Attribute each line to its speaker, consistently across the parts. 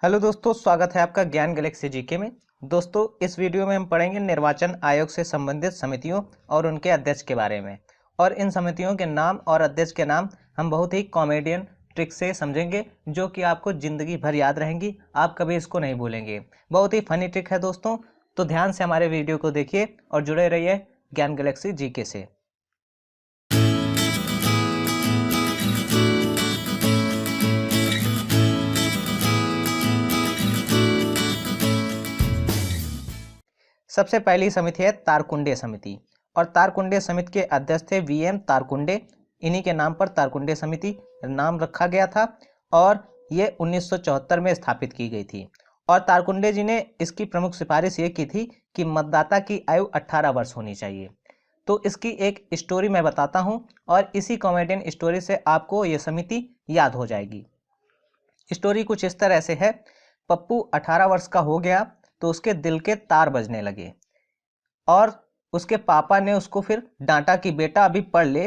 Speaker 1: Hello दोस्तों, स्वागत है आपका ज्ञान गैलेक्सी जीके में। दोस्तों, इस वीडियो में हम पढ़ेंगे निर्वाचन आयोग से संबंधित समितियों और उनके अध्यक्ष के बारे में। और इन समितियों के नाम और अध्यक्ष के नाम हम बहुत ही कॉमेडियन ट्रिक से समझेंगे, जो कि आपको ज़िंदगी भर याद रहेंगी। आप कभी इसको नहीं भूलेंगे। बहुत ही फनी ट्रिक है दोस्तों, तो ध्यान से हमारे वीडियो को देखिए और जुड़े रहिए ज्ञान गैलेक्सी जीके से। सबसे पहली समिति है तारकुंडे समिति, और तारकुंडे समिति के अध्यक्ष थे वीएम तारकुंडे। इन्हीं के नाम पर तारकुंडे समिति नाम रखा गया था और ये 1974 में स्थापित की गई थी। और तारकुंडे जी ने इसकी प्रमुख सिफारिश ये की थी कि मतदाता की आयु 18 वर्ष होनी चाहिए। तो इसकी एक स्टोरी मैं बताता हूँ और इसी कॉमेडियन स्टोरी से आपको ये समिति याद हो जाएगी। स्टोरी कुछ इस तरह से है। पप्पू 18 वर्ष का हो गया तो उसके दिल के तार बजने लगे और उसके पापा ने उसको फिर डांटा कि बेटा अभी पढ़ ले,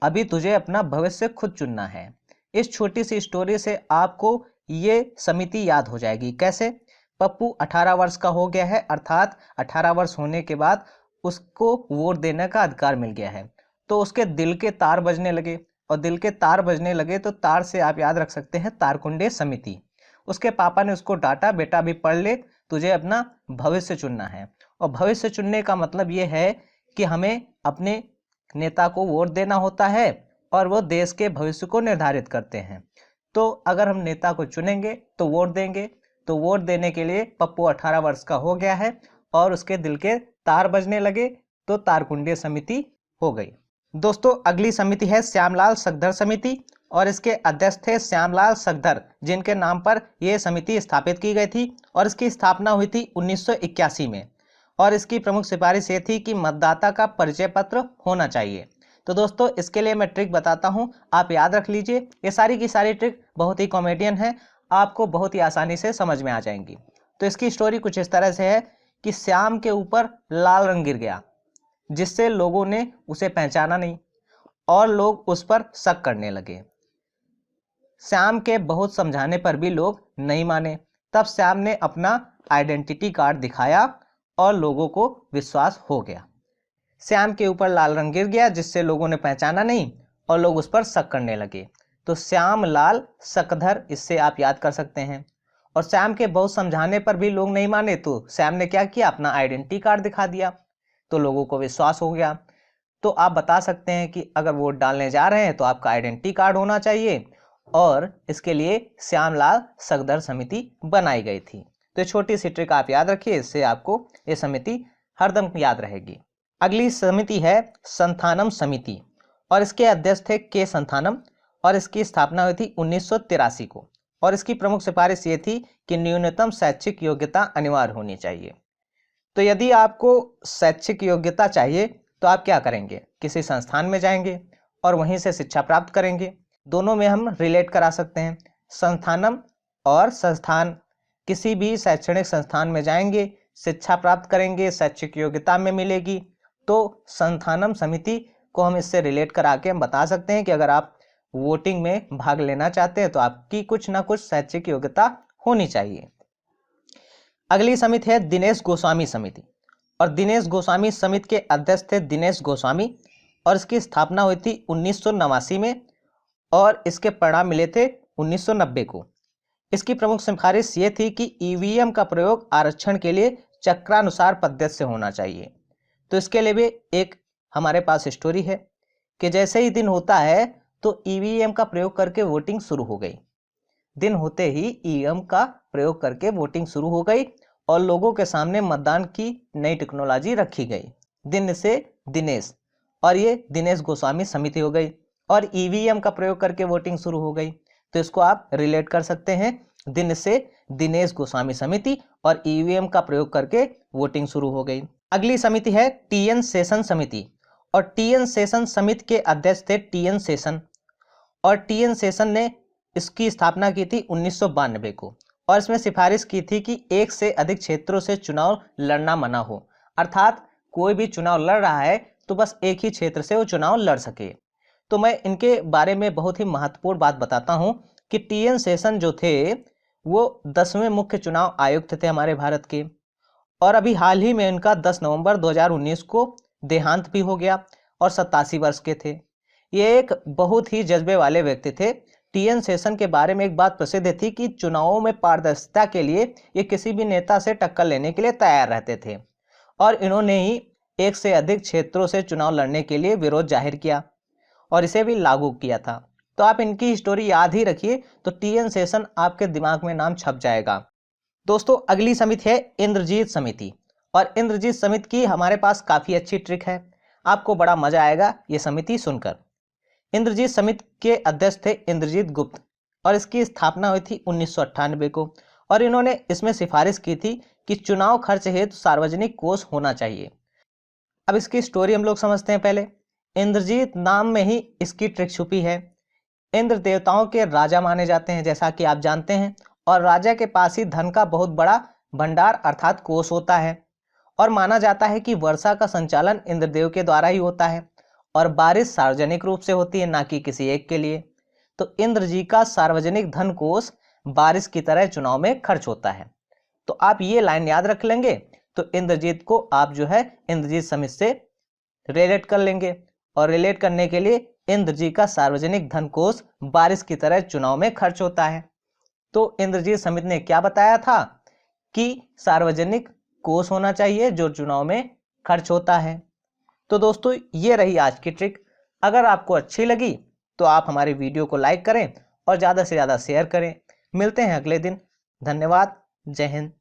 Speaker 1: अभी तुझे अपना भविष्य खुद चुनना है। इस छोटी सी स्टोरी से आपको ये समिति याद हो जाएगी। कैसे? पप्पू 18 वर्ष का हो गया है, अर्थात 18 वर्ष होने के बाद उसको वोट देने का अधिकार मिल गया है। तो उसके दिल के तार बजने लगे, और दिल के तार बजने लगे तो तार से आप याद रख सकते हैं तारकुंडे समिति। उसके पापा ने उसको डांटा, बेटा अभी पढ़ ले, तुझे अपना भविष्य चुनना है। और भविष्य चुनने का मतलब ये है कि हमें अपने नेता को वोट देना होता है और वो देश के भविष्य को निर्धारित करते हैं। तो अगर हम नेता को चुनेंगे तो वोट देंगे। तो वोट देने के लिए पप्पू 18 वर्ष का हो गया है और उसके दिल के तार बजने लगे, तो तारकुंडे समिति हो गई। दोस्तों, अगली समिति है श्यामलाल सखधर समिति, और इसके अध्यक्ष थे श्यामलाल सखधर, जिनके नाम पर यह समिति स्थापित की गई थी। और इसकी स्थापना हुई थी 1981 में। और इसकी प्रमुख सिफारिश ये थी कि मतदाता का परिचय पत्र होना चाहिए। तो दोस्तों, इसके लिए मैं ट्रिक बताता हूं, आप याद रख लीजिए। ये सारी की सारी ट्रिक बहुत ही कॉमेडियन है, आपको बहुत ही आसानी से समझ में आ जाएंगी। तो इसकी स्टोरी कुछ इस तरह से है कि श्याम के ऊपर लाल रंग गिर गया, जिससे लोगों ने उसे पहचाना नहीं और लोग उस पर शक करने लगे। श्याम के बहुत समझाने पर भी लोग नहीं माने। तब श्याम ने अपना आइडेंटिटी कार्ड दिखाया और लोगों को विश्वास हो गया। श्याम के ऊपर लाल रंग गिर गया, जिससे लोगों ने पहचाना नहीं और लोग उस पर शक करने लगे। तो श्यामलाल सखधर, इससे आप याद कर सकते हैं। और श्याम के बहुत समझाने पर भी लोग नहीं माने, तो श्याम ने क्या किया, अपना आइडेंटिटी कार्ड दिखा दिया, तो लोगों को विश्वास हो गया। तो आप बता सकते हैं कि अगर वोट डालने जा रहे हैं तो आपका आइडेंटिटी कार्ड होना चाहिए, और इसके लिए श्यामलाल सखधर समिति बनाई गई थी। तो छोटी सी ट्रिक आप याद रखिए, इससे आपको ये समिति हरदम याद रहेगी। अगली समिति है संथानम समिति, और इसके अध्यक्ष थे के संथानम, और इसकी स्थापना हुई थी 1983 को। और इसकी प्रमुख सिफारिश ये थी कि न्यूनतम शैक्षिक योग्यता अनिवार्य होनी चाहिए। तो यदि आपको शैक्षिक योग्यता चाहिए तो आप क्या करेंगे, किसी संस्थान में जाएंगे और वहीं से शिक्षा प्राप्त करेंगे। दोनों में हम रिलेट करा सकते हैं, संस्थानम और संस्थान। किसी भी शैक्षणिक संस्थान में जाएंगे, शिक्षा प्राप्त करेंगे, शैक्षिक योग्यता में मिलेगी। तो संस्थानम समिति को हम इससे रिलेट करा के हम बता सकते हैं कि अगर आप वोटिंग में भाग लेना चाहते हैं तो आपकी कुछ ना कुछ शैक्षिक योग्यता होनी चाहिए। अगली समिति है दिनेश गोस्वामी समिति, और दिनेश गोस्वामी समिति के अध्यक्ष थे दिनेश गोस्वामी, और इसकी स्थापना हुई थी 1989 में, और इसके परिणाम मिले थे 1990 को। इसकी प्रमुख सिफारिश ये थी कि ईवीएम का प्रयोग आरक्षण के लिए चक्रानुसार पद्धति से होना चाहिए। तो इसके लिए भी एक हमारे पास स्टोरी है कि जैसे ही दिन होता है तो ईवीएम का प्रयोग करके वोटिंग शुरू हो गई। दिन होते ही ईवीएम का प्रयोग करके वोटिंग शुरू हो गई और लोगों के सामने मतदान की नई टेक्नोलॉजी रखी गई। दिन से दिनेश, और ये दिनेश गोस्वामी समिति हो गई, और ईवीएम का प्रयोग करके वोटिंग शुरू हो गई। तो इसको आप रिलेट कर सकते हैं, दिन से दिनेश गोस्वामी समिति और ईवीएम का प्रयोग करके वोटिंग शुरू हो गई। अगली समिति है टीएन सेशन समिति, और टीएन सेशन समिति के अध्यक्ष थे टीएन सेशन, और टीएन सेशन ने इसकी स्थापना की थी 1992 को। और इसमें सिफारिश की थी कि एक से अधिक क्षेत्रों से चुनाव लड़ना मना हो, अर्थात कोई भी चुनाव लड़ रहा है तो बस एक ही क्षेत्र से वो चुनाव लड़ सके। तो मैं इनके बारे में बहुत ही महत्वपूर्ण बात बताता हूं कि टीएन सेशन जो थे वो 10वें मुख्य चुनाव आयुक्त थे हमारे भारत के, और अभी हाल ही में उनका 10 नवंबर 2019 को देहांत भी हो गया और 87 वर्ष के थे। ये एक बहुत ही जज्बे वाले व्यक्ति थे। टीएन शेषन के बारे में एक बात प्रसिद्ध थी कि चुनावों में पारदर्शिता के लिए ये किसी भी नेता से टक्कर लेने के लिए तैयार रहते थे, और इन्होंने ही एक से अधिक क्षेत्रों से चुनाव लड़ने के लिए विरोध जाहिर किया और इसे भी लागू किया था। तो आप इनकी स्टोरी याद ही रखिए, तो टीएन शेषन आपके दिमाग में नाम छप जाएगा। दोस्तों, अगली समिति है इंद्रजीत समिति, और इंद्रजीत समिति की हमारे पास काफ़ी अच्छी ट्रिक है, आपको बड़ा मजा आएगा ये समिति सुनकर। इंद्रजीत समिति के अध्यक्ष थे इंद्रजीत गुप्त, और इसकी स्थापना हुई थी 1998 को, और इन्होंने इसमें सिफारिश की थी कि चुनाव खर्च हेतु सार्वजनिक कोष होना चाहिए। अब इसकी स्टोरी हम लोग समझते हैं। पहले इंद्रजीत नाम में ही इसकी ट्रिक छुपी है। इंद्र देवताओं के राजा माने जाते हैं, जैसा कि आप जानते हैं, और राजा के पास ही धन का बहुत बड़ा भंडार अर्थात कोष होता है, और माना जाता है कि वर्षा का संचालन इंद्रदेव के द्वारा ही होता है, और बारिश सार्वजनिक रूप से होती है, ना कि किसी एक के लिए। तो इंद्र जी का सार्वजनिक धन कोष बारिश की तरह चुनाव में खर्च होता है। तो आप ये लाइन याद रख लेंगे तो इंद्रजीत को आप जो है इंद्रजीत समिति से रिलेट कर लेंगे, और रिलेट करने के लिए इंद्र जी का सार्वजनिक धन कोष बारिश की तरह चुनाव में खर्च होता है। तो इंद्रजीत समिति ने क्या बताया था कि सार्वजनिक कोष होना चाहिए जो चुनाव में खर्च होता है। तो दोस्तों, ये रही आज की ट्रिक। अगर आपको अच्छी लगी तो आप हमारे वीडियो को लाइक करें और ज़्यादा से ज़्यादा शेयर करें। मिलते हैं अगले दिन। धन्यवाद। जय हिंद।